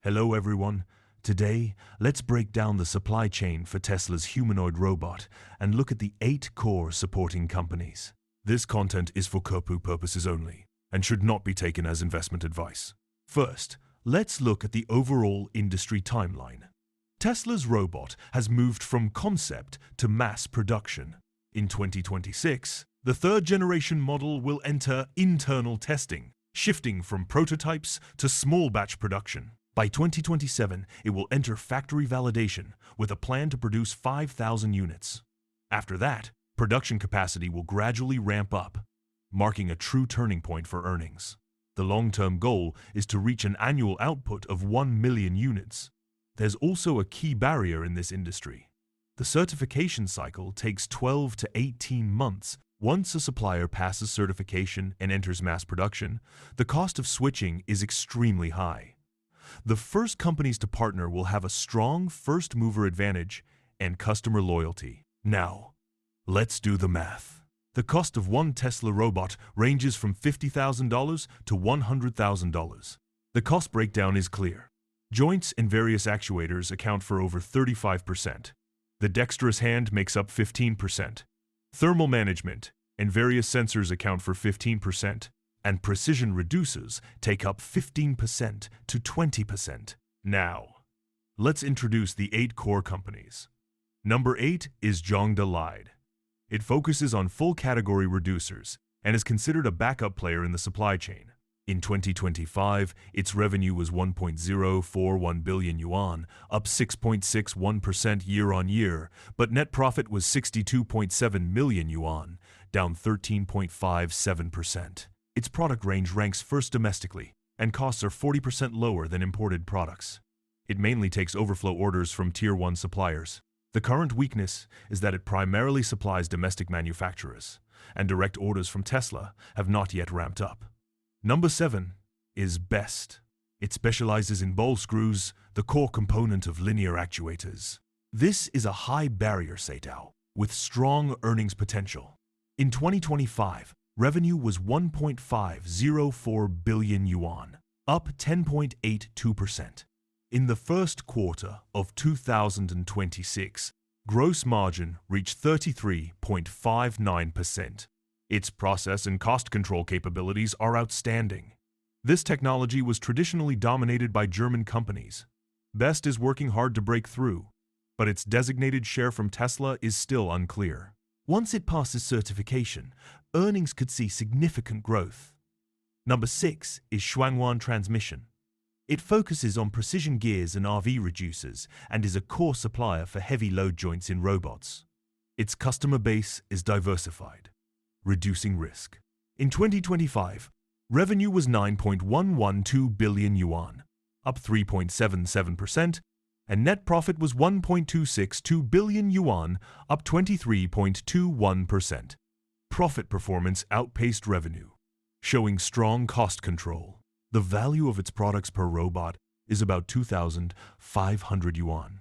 Hello everyone. Today, let's break down the supply chain for Tesla's humanoid robot and look at the 8 core supporting companies. This content is for Kerpu purposes only and should not be taken as investment advice. First, let's look at the overall industry timeline. Tesla's robot has moved from concept to mass production. In 2026, the third-generation model will enter internal testing, shifting from prototypes to small batch production. By 2027, it will enter factory validation with a plan to produce 5,000 units. After that, production capacity will gradually ramp up, marking a true turning point for earnings. The long-term goal is to reach an annual output of 1 million units. There's also a key barrier in this industry. The certification cycle takes 12 to 18 months. Once a supplier passes certification and enters mass production, the cost of switching is extremely high. The first companies to partner will have a strong first-mover advantage and customer loyalty. Now, let's do the math. The cost of one Tesla robot ranges from $50,000 to $100,000. The cost breakdown is clear. Joints and various actuators account for over 35%. The dexterous hand makes up 15%. Thermal management and various sensors account for 15%. And precision reducers take up 15% to 20%. Now, let's introduce the 8 core companies. Number 8 is Zhongde. It focuses on full category reducers and is considered a backup player in the supply chain. In 2025, its revenue was 1.041 billion yuan, up 6.61% year-on-year, but net profit was 62.7 million yuan, down 13.57%. Its product range ranks first domestically, and costs are 40% lower than imported products. It mainly takes overflow orders from Tier 1 suppliers. The current weakness is that it primarily supplies domestic manufacturers, and direct orders from Tesla have not yet ramped up. Number 7 is BEST. It specializes in ball screws, the core component of linear actuators. This is a high barrier sector with strong earnings potential. In 2025, revenue was 1.504 billion yuan, up 10.82%. In the first quarter of 2026, gross margin reached 33.59%. Its process and cost control capabilities are outstanding. This technology was traditionally dominated by German companies. BEST is working hard to break through, but its designated share from Tesla is still unclear. Once it passes certification, earnings could see significant growth. Number 6 is Shuangwan Transmission. It focuses on precision gears and RV reducers and is a core supplier for heavy load joints in robots. Its customer base is diversified, reducing risk. In 2025, revenue was 9.112 billion yuan, up 3.77%, and net profit was 1.262 billion yuan, up 23.21%. Profit performance outpaced revenue, showing strong cost control. The value of its products per robot is about 2,500 yuan.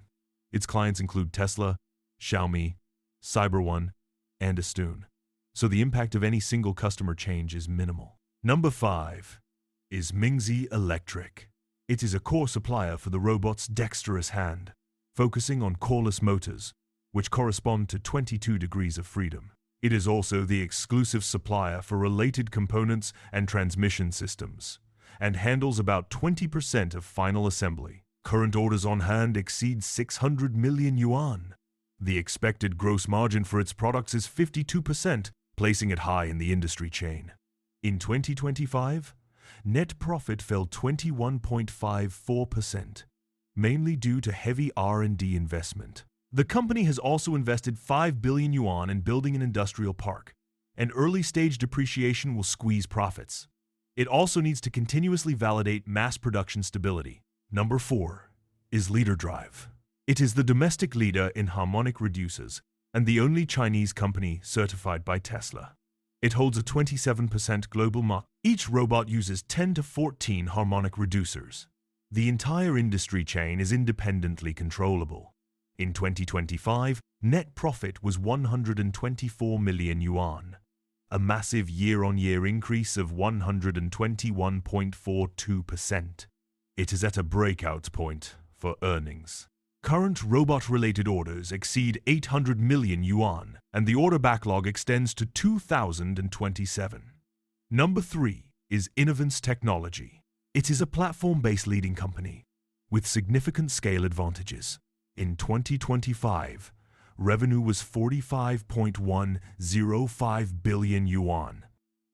Its clients include Tesla, Xiaomi, CyberOne, and andtion, so the impact of any single customer change is minimal. Number 5 is Mingzi Electric. It is a core supplier for the robot's dexterous hand, focusing on coreless motors, which correspond to 22 degrees of freedom. It is also the exclusive supplier for related components and transmission systems, and handles about 20% of final assembly. Current orders on hand exceed 600 million yuan. The expected gross margin for its products is 52%, placing it high in the industry chain. In 2025, net profit fell 21.54%, mainly due to heavy R&D investment. The company has also invested 5 billion yuan in building an industrial park, and early-stage depreciation will squeeze profits. It also needs to continuously validate mass production stability. Number 4 is LeaderDrive. It is the domestic leader in harmonic reducers and the only Chinese company certified by Tesla. It holds a 27% global market. Each robot uses 10 to 14 harmonic reducers. The entire industry chain is independently controllable. In 2025, net profit was 124 million yuan, a massive year-on-year increase of 121.42%. it is at a breakout point for earnings. Current robot-related orders exceed 800 million yuan, and the order backlog extends to 2027. Number 3 is Innovance Technology. It is a platform-based leading company with significant scale advantages. In 2025, revenue was 45.105 billion yuan.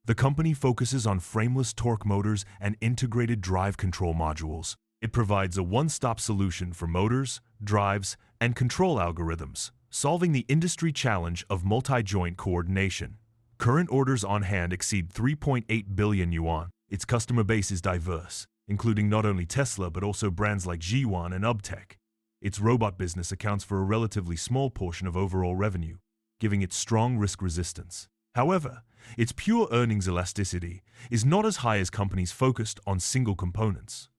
The company focuses on frameless torque motors and integrated drive control modules. It provides a one-stop solution for motors, drives, and control algorithms, solving the industry challenge of multi-joint coordination. Current orders on hand exceed 3.8 billion yuan. Its customer base is diverse, including not only Tesla but also brands like G1 and Ubtech. Its robot business accounts for a relatively small portion of overall revenue, giving it strong risk resistance. However, its pure earnings elasticity is not as high as companies focused on single components.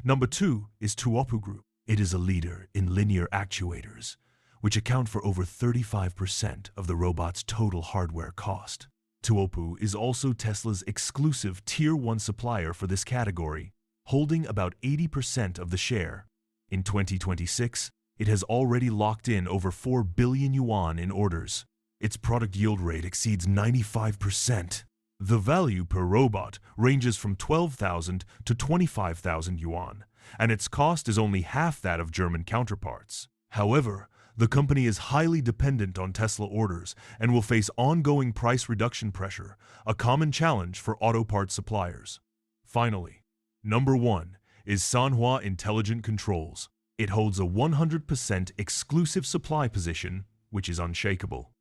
Number 2 is Tuopu Group. It is a leader in linear actuators, which account for over 35% of the robot's total hardware cost. Tuopu is also Tesla's exclusive Tier 1 supplier for this category, holding about 80% of the share. In 2026, it has already locked in over 4 billion yuan in orders. Its product yield rate exceeds 95%. The value per robot ranges from 12,000 to 25,000 yuan, and its cost is only half that of German counterparts. However, the company is highly dependent on Tesla orders and will face ongoing price reduction pressure, a common challenge for auto parts suppliers. Finally, number 1 is Sanhua Intelligent Controls. It holds a 100% exclusive supply position, which is unshakable.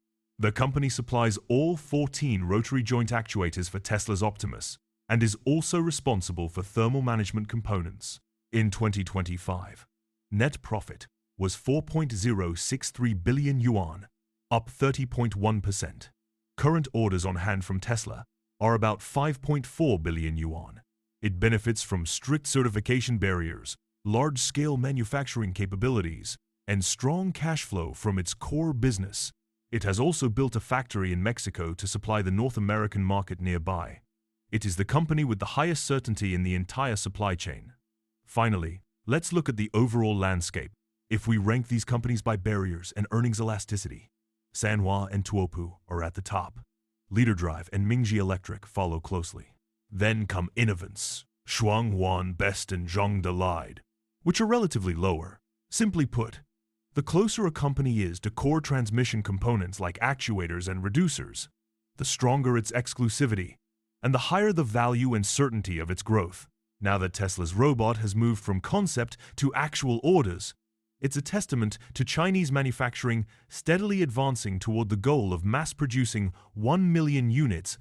The company supplies all 14 rotary joint actuators for Tesla's Optimus and is also responsible for thermal management components. In 2025, net profit was 4.063 billion yuan, up 30.1%. Current orders on hand from Tesla are about 5.4 billion yuan. It benefits from strict certification barriers, large-scale manufacturing capabilities, and strong cash flow from its core business. It has also built a factory in Mexico to supply the North American market nearby. It is the company with the highest certainty in the entire supply chain. Finally, let's look at the overall landscape. If we rank these companies by barriers and earnings elasticity, Sanhua and Tuopu are at the top. LeaderDrive and Mingji Electric follow closely. Then come Innovance, Shuanghuan Best and Zhongde Lied, which are relatively lower. Simply put, the closer a company is to core transmission components like actuators and reducers, the stronger its exclusivity, and the higher the value and certainty of its growth. Now that Tesla's robot has moved from concept to actual orders, it's a testament to Chinese manufacturing steadily advancing toward the goal of mass-producing 1 million units